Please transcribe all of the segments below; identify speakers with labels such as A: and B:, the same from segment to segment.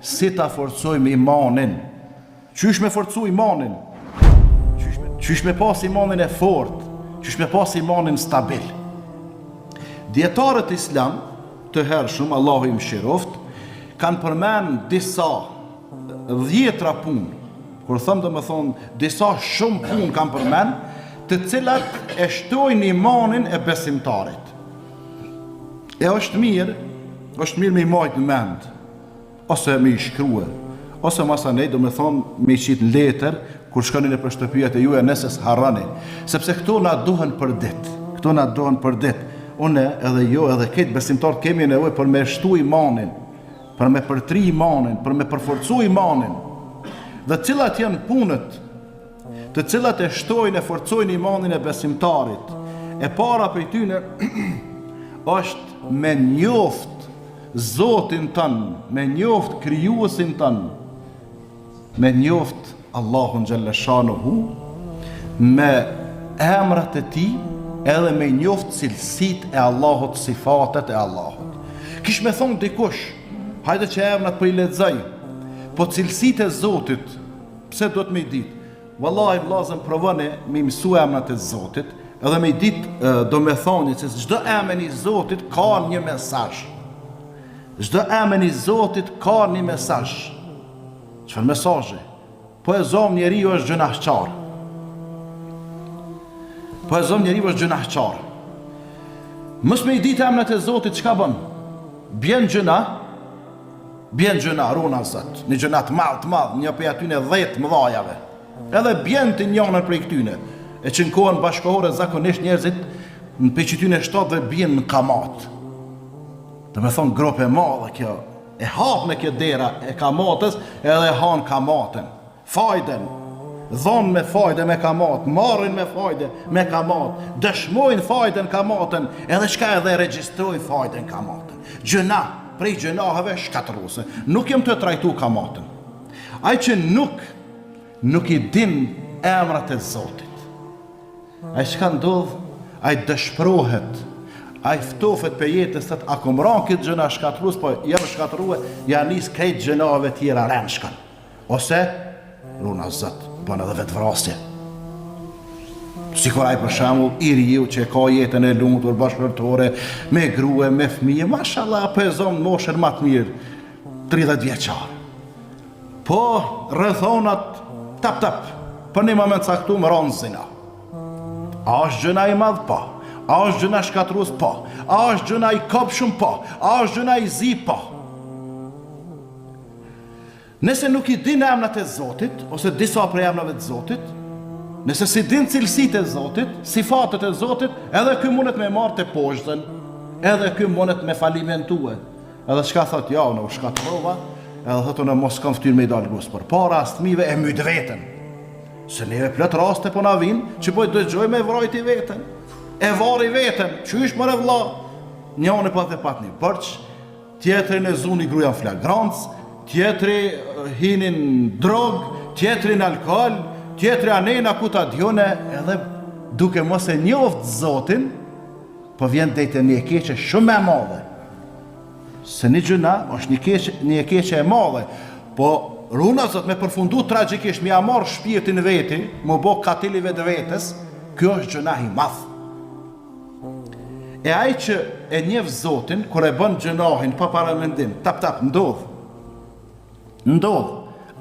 A: si ta forcojmë imanin. Qysh me forcu imanin? Qysh me pas imanin e fort? Qysh me pas imanin stabil? Dietarët islam të hershëm, Allahu i mëshiroft, kanë përmend disa 10 punë. Kur them do të thonë disa shumë punë kanë përmend, të cilat e shtojnë imanin e besimtarit. E është mirë me i majtë në mend, ose me i shkrue, ose masanej do me thonë me i qitë në letër, kur shkonin e për shtëpijat e juja nëse s'harrani, sepse këto na duhen për dit, une edhe jo edhe këtë besimtar kemi nevojë për me shtu imanin, për me përtri imanin, për me përforcu imanin, dhe cilat janë punët, të cilat e shtojnë e forcojnë imanin e besimtarit. E para për tyne është me njoft Zotin tënë, me njoft krijuesin tënë, me njoft Allahun xhalla shanuhu, me emrat e tij, edhe me njoft cilësitë e Allahut, sifatet e Allahut. Kish me thonë dikush, hajde që emrat po i lexoj, po cilësitë e Zotit, pse do të më ditë? Wallahi vllazën provoni me mësu emrat e Zotit, edhe me ditë do me thoni se çdo emër i Zotit ka një mesazh. Çdo emër i Zotit ka një mesazh. Çfarë mesazhi? Po e zom njeriu është gjunahçar. Mos me i ditë emrat e Zotit çka bën? Bjen gjuna, runa zot, një gjuna të madh, një prej atyne 10 mëdhajave. Edhe bjen të njënën prej këtyne, e që në kohën bashkohore zakonisht njerëzit në peqityne 7 dhe bjen në kamat. Dhe me thonë grope e madhe kjo, e hap në kjo dera e kamatës edhe e hanë kamatën. Fajden, dhonë me fajde me kamat, marrin me fajde me kamat, dëshmojnë fajden kamatën, edhe shka edhe regjistrojnë fajden kamatën. Gjëna, prej gjënaheve shkatëruse, nuk jem të trajtu kamatën. Ai që nuk i din emrat e Zotit. Ai shka ndodh, ai dëshpërohet, ai ftofet për jetës të a kom ran këtë gjëna shkatërus, po jam shkatërue, ja nis krejt gjënave tjera renshkan. Ose, runa zët, bën edhe vetë vrasje. Sikur ai për shembull i riu që ka jetën e lumtur bashkëtorë me grua, me fëmijë, mashallah, po e zon moshën më të mirë, 30 vjeçar. Po rrethonat tap, për një moment caktuar më ron zina. A është gjëna i madh po? A është gjëna shkatërrues po? A është gjëna i kopshëm po? A është gjëna i zi po? Nëse nuk i din emrat e Zotit, ose disa prej emrave të Zotit, nëse si din cilësitë e Zotit, sifatet e Zotit, edhe ky mundet me marrë të poshtën, edhe ky mundet me falimentue. Edhe çka thot, ja, unë u shkatërrova, edhe thot unë mos kam ftyrë me i dalë gusë, për para astmive e myt veten. Se neve plot raste po na vinë, që po dëgjoj me vrojti veten. E vari veten, qysh mëre vlla? Njëri po the pat një bërç, tjetrin e zuni gruan flagrancë, tjetri hinin drog, tjetri në alkohol, tjetri anena ku ta djone, edhe duke mos e njoft Zotin, po vjen dejtë një keqe shumë e madhe. Se një gjëna është një keqe e madhe, po runa zot me përfundu tragjikisht, mi amar shpirtin veti, më bo katili vetë vetës, kjo është gjëna i madh. E ai që e njeh Zotin, kur e bën gjënahin pa paramendim, tap, ndodh,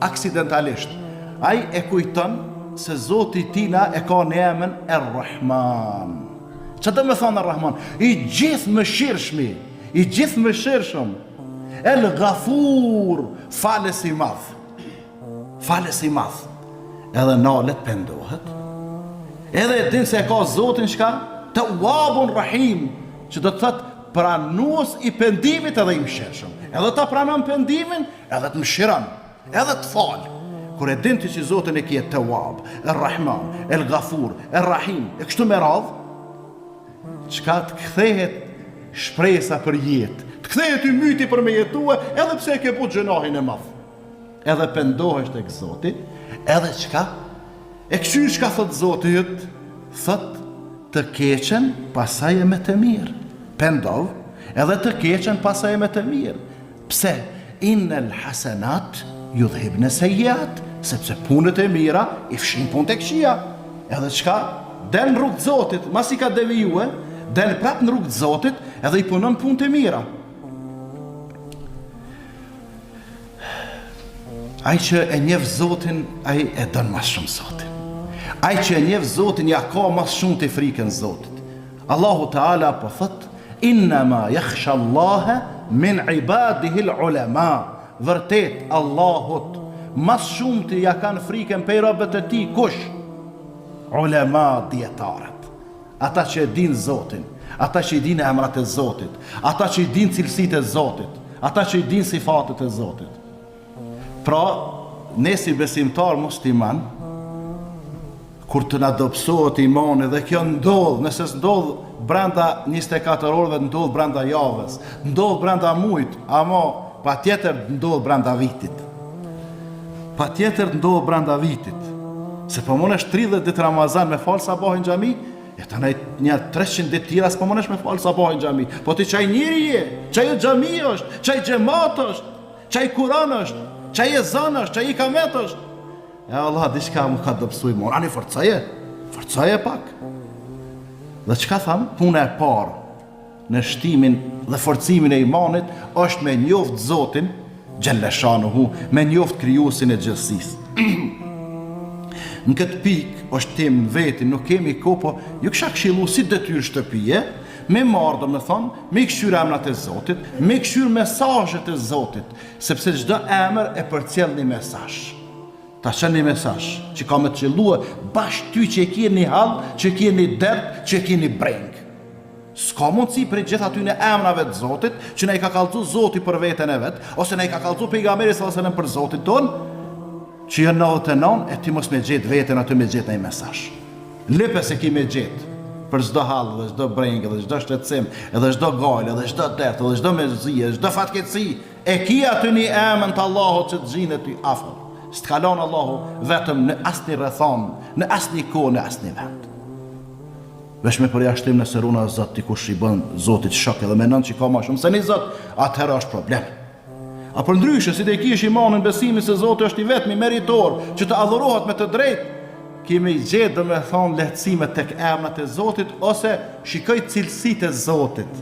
A: aksidentalisht. Ai e kujton se Zoti tina e ka në emën Er-Rahman. Që do me thonë Er-Rahman? I gjithë mëshirshëm, El-Ghafur, falës i madh. Edhe nalet pendohet. Edhe e din se e ka Zotin shka? Tawwabun Rahim, që do të thotë pranues i pendimit edhe i mëshirshëm. Edhe ta pranon pendimin, edhe të mëshiron, edhe të fal. Kur e din ti që Zotin e kje Tawwab, Er-Rahman, El-Ghafur, Er-Rahim, e kështu me radhë, çka të kthehet shpresa për jetë, të kthehet i myti për me jetue, edhe pse e ke bu gjënahin e madh. Edhe pendohesh tek Zoti, edhe çka? E kështu çka thot Zoti jot, thot të keqen pasaj e me të mirë. Pendov, edhe të keqen pasaj e me të mirë. Pse? innal hasanat yudhibna sayyiat, sepse punët e mira I fshin punët e këqija. Edhe çka? Del në rrugë të Zotit, mas I ka devijue, del prap në rrugë të Zotit, edhe I punon punët e mira. Ai që e njeh Zotin, ai e don më shumë Zotin. Ai që e njeh Zotin, ja ka më shumë të frikën Zotit. Allahu Teala po thot: "Innama yakhsha Allaha min ibadihi al-ulama." Vërtet Allahut më shumë të ja kanë frikën prej robët e tij kush? Ulema, dietarët. Ata që e dinë Zotin, ata që I dinë emrat e Zotit, ata që I dinë cilësitë e Zotit, ata që I dinë sifatet e Zotit. Pra, ne si besimtar musliman, kur të na dobësohet imani dhe kjo ndodh, nëse s'ndodh brenda 24 orëve, ndodh brenda javës, ndodh brenda muajit, ama patjetër ndodh brenda vitit. Patjetër ndodh brenda vitit. Se po mënesh 30 ditë Ramazan me fal sabahin xhami, ja tani një 300 ditë tjera s'po mënesh me fal sabahin xhami. Po ti çaj njeri je, çaj xhami është, çaj xhamat është, çaj Kur'an është, çaj ezan është, çaj ikamet është. Ja Allah, diçka më ka dobësuar më. Ani forcaje pak. Dhe çka tham? Puna e parë në shtimin dhe forcimin e imanit është me njoft Zotin xhalla shanuhu, me njoft krijuesin e gjithësisë. Në këtë pikë është temë në vetin, nuk kemi kohë, po ju kisha këshillu si detyrë shtëpie, me marrë domethënë, me këshyr emrat e Zotit, me këshyr mesazhet e Zotit, sepse çdo emër e përcjell një mesazh. Ta shën një mesazh që ka me të qëllua bashkë ty që e kje një hall, që e kje një dert, që e kje një breng. S'ka mundësi për gjithë aty në emrave të Zotit, që ne I ka kallëzu Zoti për veten e vet, ose ne I ka kallëzu pejgamberi sallallahu alajhi wasallam për Zotin ton, që janë 99 e ti mos me gjetë veten aty me gjetë një mesazh. Lepe se ki me gjetë për çdo hall, dhe çdo breng, dhe çdo shtetësim, edhe çdo gale, edhe çdo dert, edhe çdo mezzi, çdo fatkeqësi, e ki aty një emër të Allahut që të gjinë ty afër. S'tkalon Allahu vetëm në asnjë rrethon, në asnjë kohë, në asnjë vend. Vesh me përjashtim nëse runa Zot dikush I bën Zotit shok edhe mendon që ka më shumë se një Zot, atëherë është problem. A për ndryshe, si të kish imanin besimin se Zoti është I vetmi meritor që të adhurohet me të drejtë, kemi gjetë dhe me thonë lehtësime tek emrat e Zotit, ose shikoj cilësitë e Zotit.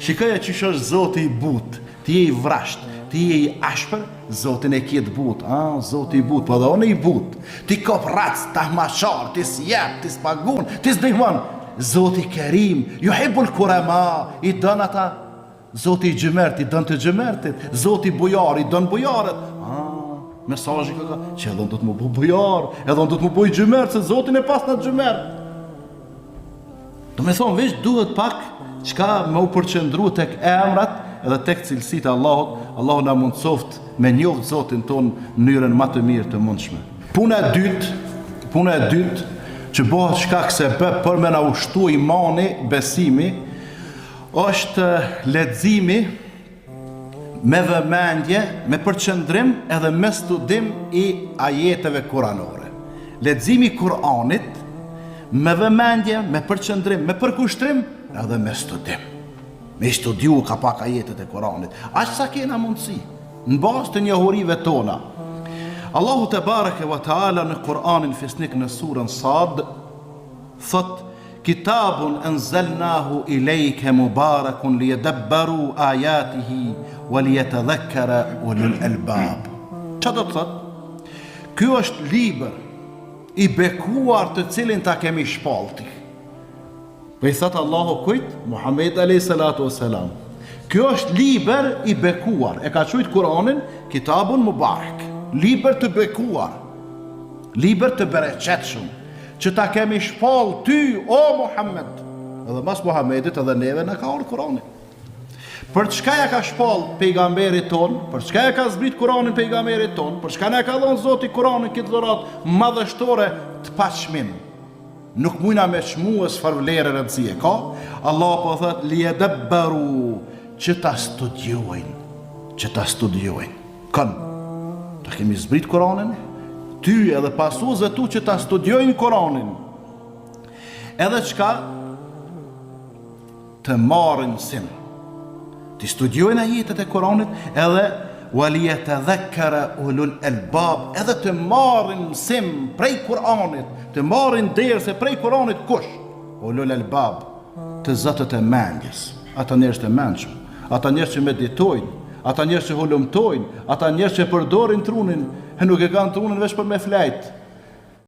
A: Shikoj që është Zoti I butë, ti je I vrasht, ti je I ashpër, Zotin e kjetë butë. Zoti I butë, po dhe one I butë. Ti kop rac, ta mashar, ti s'jep, ti s'pagun, ti s'dihmon. Zoti Kerim, ju hebul kurema, I dën ata. Zoti I gjymert, I dën të gjymertit. Zoti bujar, I dën bujarët. Mesazhi ka që edhe unë do të më bëj bujar, edhe unë do të më bëj gjymert, se Zotin e pas në gjymert. Do me thonë, veç duhet pak çka me u përqendru tek emrat edhe tek cilësitë e Allahut. Allahu na mundsoft me njoft Zotin ton në mënyrën më të mirë të mundshme. Puna e dytë që bëhet shkak se për me na ushtu imani, besimi, është leximi me vëmendje, me përqendrim edhe me studim I ajeteve kuranore. Leximi I Kur'anit me vëmendje, me përqendrim, me përkushtrim edhe me studim. Me studiu ka pak ajetet e Kur'anit. Aq sa kena mundësi, në bazë të njohurive tona. Allahu te bareke wa taala në Kur'anin fisnik në surën Sad thot: Kitabun anzalnahu ilayka mubarakun liyadabbaru ayatihi wa liyatadhakkara ulul albab. Çfarë do të thot? Ky është libër I bekuar të cilin ta kemi shpallti. Po I thot Allahu kujt? Muhammed alayhi salatu wassalam. Ky është libër I bekuar. E ka thujt Kur'anin Kitabun Mubarak. Libër të bekuar. Libër të bereqetshëm, që ta kemi shpall ty, o Muhammed. Edhe mas Muhammedit edhe neve në ka orë Kur'anin. Për çka ja ka shpall pejgamberit ton, për çka ja ka zbrit Kur'anin pejgamberit ton, për çka na ka dhënë Zoti Kur'anin këtë dhuratë madhështore të pashmim. Nuk mujna me shmu e s'far vlerë rëndësie ka. Allah po thët liyadabbaru, që ta studiojnë. Kënë, ta kemi zbrit Kur'anin, ty edhe pasuzve tu që ta studiojnë Kur'anin. Edhe çka të marrin sim. Ti studiojnë ajetet e Kur'anit edhe وَلِيَتَذَكَّرَ ulul albab, edhe të marrin mësim prej Kur'anit, të marrin derse prej Kur'anit kush? Ulul albab, të zotët e mendjes, ata njerëz të mendshëm, ata njerëz që meditojnë, ata njerëz që hulumtojnë, ata njerëz që përdorin trunin, e nuk e kanë trunin veç për me flejt,